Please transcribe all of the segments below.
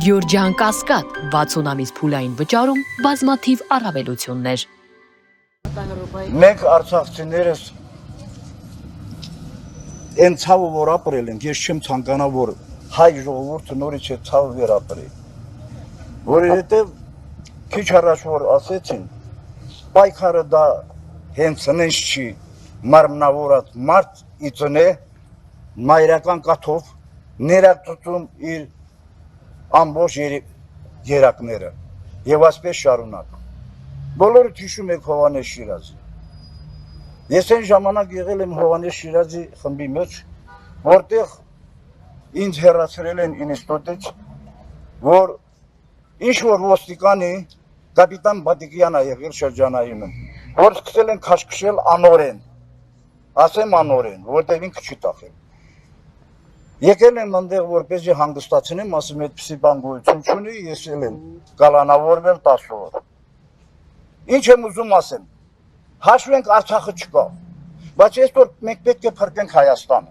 Գյուրջան Կասկադ 60 ամիս փուլային վճարում բազմաթիվ առավելություններ։ Մենք արցախցիներս այն ցավը որ ապրել ենք, ես չեմ ցանկանա որ հայ ժողովուրդը նորից է ցավը վերապրի։ Որովհետև քիչ առաջ որ ասեցին, պայքարը դա հենց նենց չի, մարմնավորած մարդ իծնե մայրական կաթով ներածում իր ամբողջ երակները եւ այսպես շարունակ։ Բոլորը հիշում եք Հովհաննես Շիրազի։ Ես այն ժամանակ եղել եմ Հովհաննես Շիրազի խմբի մեջ, որտեղ ինձ հեռացրել են ինստիտուտից, որ ինչ որ ոստիկանի կապիտան Բատիկյանը եղել շրջանայինում, որ սկսել են քաշքշել անորեն, ասեմ անորեն, որտեղ ինքը չի տախել։ Եկել եմ այնտեղ որպեսզի հանգստացնեմ, ասեմ այդպիսի բան գոյություն չունի, ես էլ եմ կալանավորվել 10 օր։ Ինչ եմ ուզում ասեմ, հաշվենք Արցախը չկա, բայց այսօր մենք պետք է փրկենք Հայաստանը։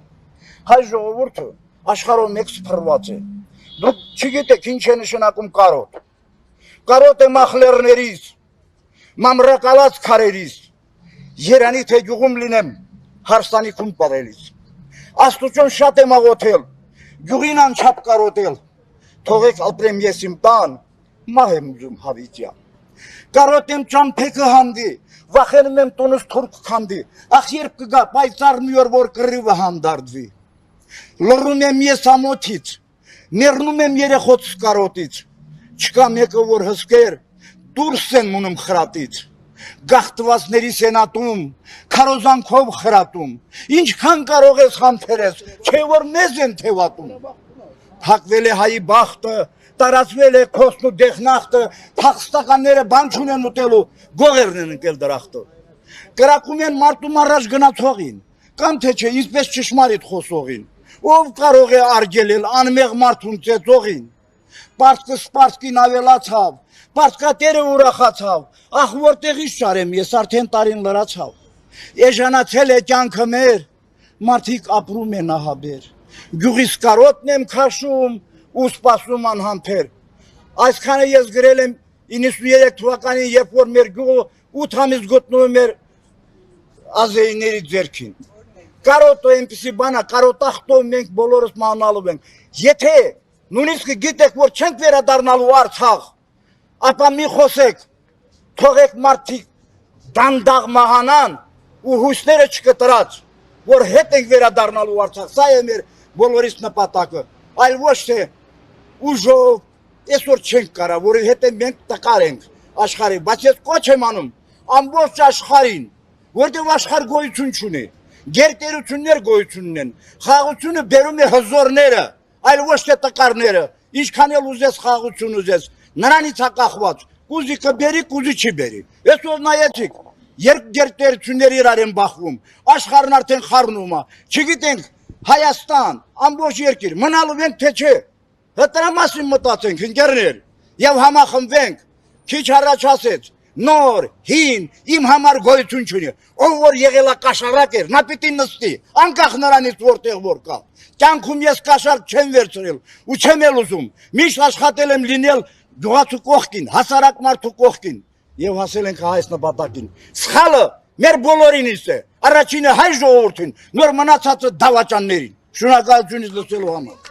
Հայ ժողովուրդը աշխարհով մեկ սփռված է։ Դուք չգիտեք ինչ է նշանակում կարոտ։ Կարոտ է մախլերներից, մամրակալած քարերից, Երանի թե գյուղում լինեմ, հարստանիքում պարելից։ Աստուծուն շատ եմ աղոթել, գյուղին անչափ կարոտել, թողեք ապրեմ ես իմ տան, մահ եմ ուզում հավիտյան։ Կարոտեմ ճամփեքը հանդի, վախենում եմ տունս թուրք քանդի, ախ երբ կգա պայծառ մի օր որ կռիվը հանդարտվի։ Լռում եմ ես ամոթից, մեռնում եմ երեխոց կարոտից, չկա մեկը որ հսկեր, դուրս են մնում խրատից։ Գաղթվածների սենատում, քարոզանքով խրատում, ինչքան կարող ես խանթերես, չէ որ մեզ են թևատում։ Փակվել է հայի բախտը, տարածվել է քոսն ու դեղնախտը, փախստականները բան չունեն ուտելու, գողերն են ընկել դրախտը։ Կրակում են մարդում առաջ գնացողին, կամ թե չէ, իսպես ճշմարիտ խոսողին, ով կարող է արգելել անմեղ մարդուն ծեծողին։ Պարտքը սպարտքին ավելացավ, պարտկատերը ուրախացավ, ախ որտեղից շարեմ ես արդեն տարին լրացավ։ Էժանացել է կյանքը մեր, մարդիկ ապրում են ահաբեր, գյուղիս կարոտն եմ քաշում ու սպասում անհամբեր։ Այսքանը ես գրել եմ 93 թվականին, երբ որ մեր գյուղը 8 ամիս գտնվում էր ազերիների ձեռքին։ Կարոտը այնպիսի բան է, կարոտախտով մենք բոլորս մանալու ենք։ Եթե նույնիսկ գիտեք, որ չենք վերադառնալու Արցախ, ապա մի խոսեք, թողեք մարդիկ դանդաղ մահանան ու հույսները չկտրած, որ հետ ենք վերադառնալու Արցախ, սա է մեր բոլորիս նպատակը, այլ ոչ թե ուժով, այսօր չենք կարա, որովհետև մենք տկար ենք աշխարհի, բայց ես կոչ եմ անում ամբողջ աշխարհին, որտեղ աշխարհ գոյություն չունի, գերտերություններ գոյություն ունեն, խաղաղությունը բերում է հզորները, այլ ոչ թե տկարները, ինչքան էլ ուզես խաղաղություն ուզես, նրանից է կախված, կուզի կբերի, կուզի չի բերի։ Այսօր նայեցիք, երբ գերտերություններ իրար են բախվում, աշխարհն արդեն խառնում է, չգիտենք Հայաստան, ամբողջ երկիր, մնալու ենք թե չէ։ Դրա մասին մտածենք, ընկերներ, եւ համախմբվենք, քիչ առաջ ասեց, նոր, հին, իմ համար գոյություն չունի, ով որ եղել է կաշառակ էր, նա պիտի նստի, անկախ նրանից որտեղ որ կա։ Կյանքում ես կաշառք չեմ վերցրել ու չեմ էլ ուզում, միշտ աշխատել եմ լինել գյուղացու կողքին, հասարակ մարդու կողքին եւ հասել ենք այս նպատակին։ Սխալը մեր բոլորինից է, առաջինը հայ ժողովրդին, նոր մնացածը դավաճաններին։ Շնորհակալությունից լսելու համար։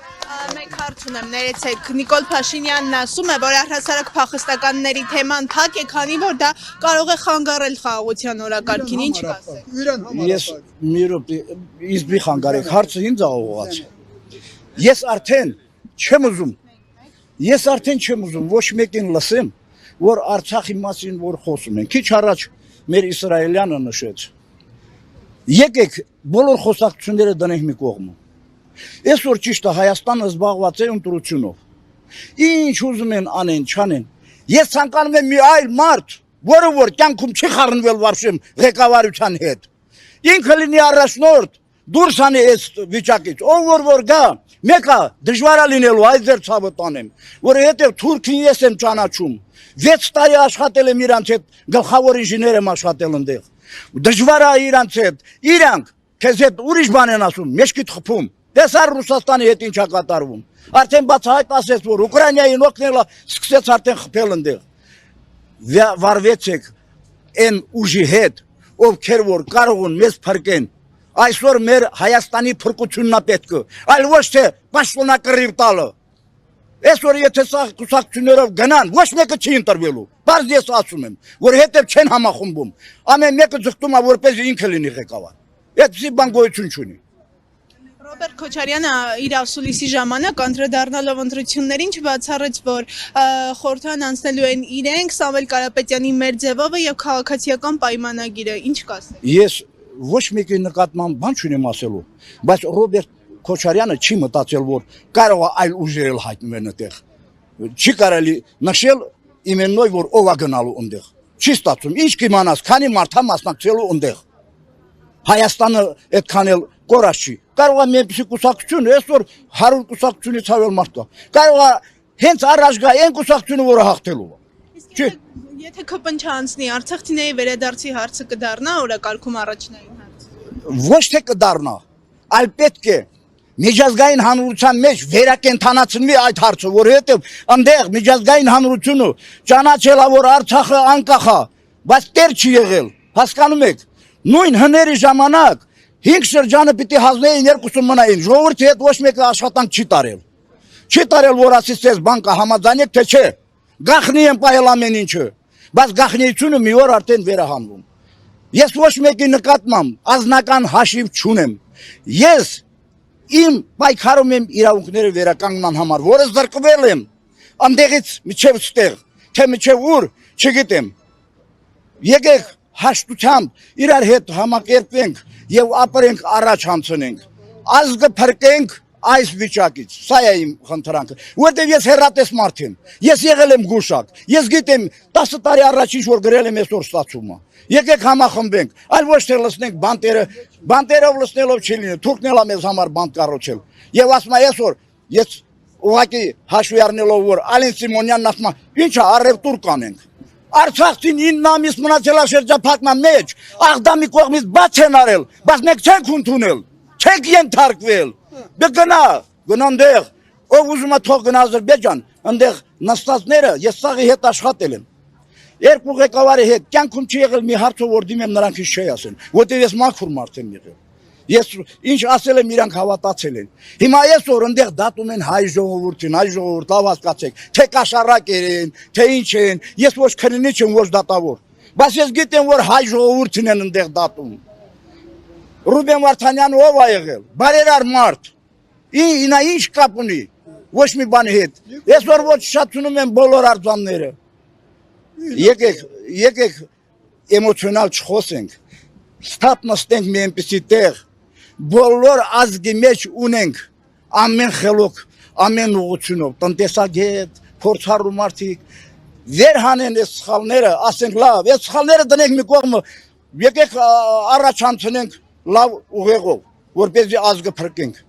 Մեկ հարց ունեմ, ներեցեք, Նիկոլ Փաշինյանն ասում է, որ առհասարակ փախստականների թեման փակ է, քանի որ դա կարող է խանգարել խաղաղության օրակարգին, ինչ կասեք։ Ես մի րոպե, իզբի խանգարեք, հարցը ինձ աղողաց։ Ես արդեն չեմ ուզում, ոչ մեկին լսեմ, որ Արցախի մասին որ խոսում են։ Քիչ առաջ մեր իսրայելյանը նշեց։ Եկեք բոլոր խոսակցությունները դնենք մի կողմը։ Այսօր ճիշտ է Հայաստանը զբաղված է ընտրությունով։ Ինչ ուզում են անեն, չանեն։ Ես ցանկանում եմ մի այլ մարդ, որը որ կյանքում չի խառնվել վարշեմ ղեկավարության հետ։ Ինքը լինի առաջնորդ, դուրս անի այս վիճակից, ով որ գա, մեկը դժվար է լինելու այս ձեր ցավը տանեմ, որովհետև թուրքին ես եմ ճանաչում, 6 տարի աշխատել եմ իրանց հետ, գլխավոր ինժեներ եմ աշխատել այնտեղ։ Դժվար է իրանց հետ, իրանք քեզ հետ ուրիշ բան են ասում, մեջքիդ խփում։ Տեսար Ռուսաստանի հետ ինչա կատարվում։ Արդեն բացահայտ ասեց, որ Ուկրաինային օգնելը սկսեց արդեն խփել ընդեղ։ Վարվեցեք այն ուժի հետ, ովքեր որ կարող են մեզ փրկեն։ Այսօր մեր Հայաստանի փրկությունն է պետք, այլ ոչ թե պաշտոնակռիվ տալը։ Այսօր եթե սա կուսակցություններով գնան, ոչ մեկը չի ընտրվելու։ Բայց ես ասում եմ, որ հետև չեն համախմբում։ Ամեն մեկը ձգտում է որպես ինքը լինի ղեկավար։ Այդպիսի բան գոյություն չունի։ Ռոբերտ Քոչարյանը իր ասուլիսի ժամանակ անդրադառնալով ընտրություններին չբացառեց, որ խորհրդան անցնելու են իրենք, Սամվել Կարապետյանի մեր ձևովը եւ քաղաքացիական պայմանագիրը, ինչ կասեք։ Ես ոչ մեկի նկատմամբ բան չունեմ ասելու, բայց Ռոբերտ Քոչարյանը չի մտածել, որ կարող է այլ ուժեր հայտնվել այնտեղ։ Չի կարելի նշել իմեննոյ, որ ով է գնալու այնտեղ։ Չի ստացվում, ինչ կիմանաս, քանի մարդ է մասնակցելու այնտեղ։ Հայաստանը այդքան էլ կորած չի։ Կարող է միևնույն կուսակցություն, այսօր 100 կուսակցությունից ավել մարդ կա։ Կարող է հենց առաջ գա այն կուսակցությունը, որը հաղթելու է։ Եթե ԿՊ չանցնի, Արցախցիների վերադարձի հարցը կդառնա օրակարգում առաջնային հարց։ Ոչ թե կդառնա, այլ պետք է միջազգային հանրության մեջ վերակենդանացնվի այդ հարցը, որովհետև այնտեղ միջազգային հանրությունը ճանաչել է, որ Արցախը անկախ է, բայց տեր չի եղել, հասկանում եք։ Նույն հների ժամանակ 5 շրջանը պիտի հանձնեին, 2-ը մնային, ժողովրդի հետ ոչ մեկը աշխատանք չի տարել։ Չի տարել, որ ասիստես բանկը համաձայնեք, թե չէ։ Գախնի են պահել ամեն ինչը, բայց գախնիությունը մի օր արդեն վերահանվում։ Ես ոչ մեկի նկատմամբ ազնական հաշիվ չունեմ։ Ես իմ պայքարում եմ իրավունքները վերականգնման համար, որը զրկվել եմ այնտեղից մինչև ստեղ, թե մինչև ուր, չգիտեմ։ Եկեք հաշտությամբ իրար հետ համակերպենք եւ ապրենք առաջ հանցնենք։ Ազգը փրկենք այս վիճակից։ Սա է իմ խնդրանքը, որտեղ ես հեռատես մարդ եմ։ Ես եղել եմ գուշակ։ Ես գիտեմ 10 տարի առաջ ինչ որ գրել եմ, այսօր ստացվում է։ Եկեք համախմբենք, այլ ոչ թե լսնենք բանտերը, բանտերով լսնելով չի լինի, թուրքն էլ է մեզ համար բանտ կառուցել։ Եվ ասում է այսօր, ես ուղղակի հաշվի առնելով, որ Ալեն Սիմոնյանն ասում է, ինչ է, առևտուր կանենք։ Արցախցին 9 ամիս մնացել է շրջափակման մեջ, Աղդամի կողմից բաց են արել, բայց մենք չենք ընդունել, չենք ենթարկվել։ Դե գնա այնտեղ, ով ուզում է թող գնա Ադրբեջան, այնտեղ նստածները ես սաղի հետ աշխատել եմ։ Երկու ղեկավարի հետ կյանքում չի եղել մի հարցով որ դիմեմ նրանք ինչ չի ասել, որտեղ ես մաքուր մարդ եմ եղել։ Ես ինչ ասել եմ իրանք հավատացել են։ Հիմա այսօր այնտեղ դատում են հայ ժողովրդին, հայ ժողովուրդ լավ հասկացեք, թե կաշառակեր են, թե ինչ են, ես ոչ քննիչ եմ, ոչ դատավոր, բայց ես գիտեմ որ հայ ժողովուրդին են այնտեղ դատում։ Ռուբեն Վարդանյանը ով է եղել, բարերար մարդ, ինա ինչ կապ ունի, ոչ մի բանի հետ, այսօր ոչ շատունում են բոլոր արձանները։ Եկեք էմոցիոնալ չխոսենք, ստապ նստենք մի այնպիսի տեղ, բոլոր ազգի մեջ ունենք ամեն խելոք, ամեն ուղղությունով, տնտեսագետ, փորձառու մարդիկ, վեր հանեն այս սխալները, ասենք լավ, այս սխալները դնենք մի կողմը, եկեք առաջ անցնենք լավ ուղեղով, որպեսզի ազգը փրկենք։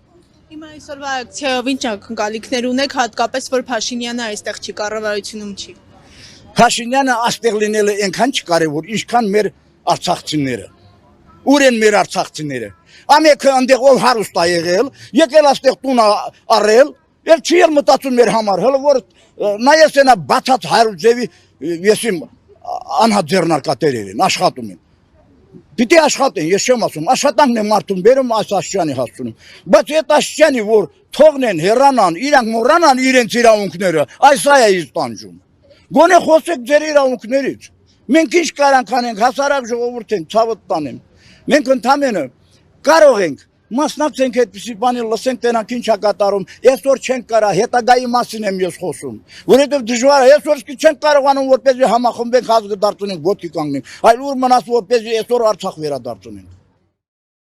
Հիմա այսօրվա ակցիայով ինչ ակնկալիքներ ունեք, հատկապես որ Փաշինյանը այստեղ չի, կառավարությունում չի։ Փաշինյանը այստեղ լինելը այնքան չկարևոր, ինչքան մեր արցախցիները։ Ուր են մեր արցախցիները։ Ամենքը այնտեղ ով հարուստ է եղել, եկել այստեղ տուն առել, եւ չի էլ մտածում մեր համար, հələ որ նայես այնա բացած 100 ձևի եսիմ անհաձեռնակատերեր են, աշխատում են։ Պիտի աշխատեն, ես չեմ ասում, աշխատանքն է մարդուն բերում այս աշճանի հասցնում, բայց այդ աշճանի որ թողնեն, հեռանան, իրանք մոռանան իրենց իրավունքները, այս է ինձ տանջում։ Գոնե խոսեք ձեր իրավունքներից։ Մենք ինչ կարանք անենք, հասարակ ժողովուրդ ենք, ցավը տանեմ։ Մենք ընդամենը կարող ենք մասնակցենք այդպիսի բանի, լսենք տենանք ինչ է կատարում, այսօր չենք կարա, հետագայի մասին եմ ես խոսում, որովհետև դժվար է, այսօր չենք կարողանում որպեսզի համախմբենք ազգը դարձնենք, ոտքի կանգնենք, այլ ուր մնաց որպեսզի այսօր Արցախ վերադարձնենք։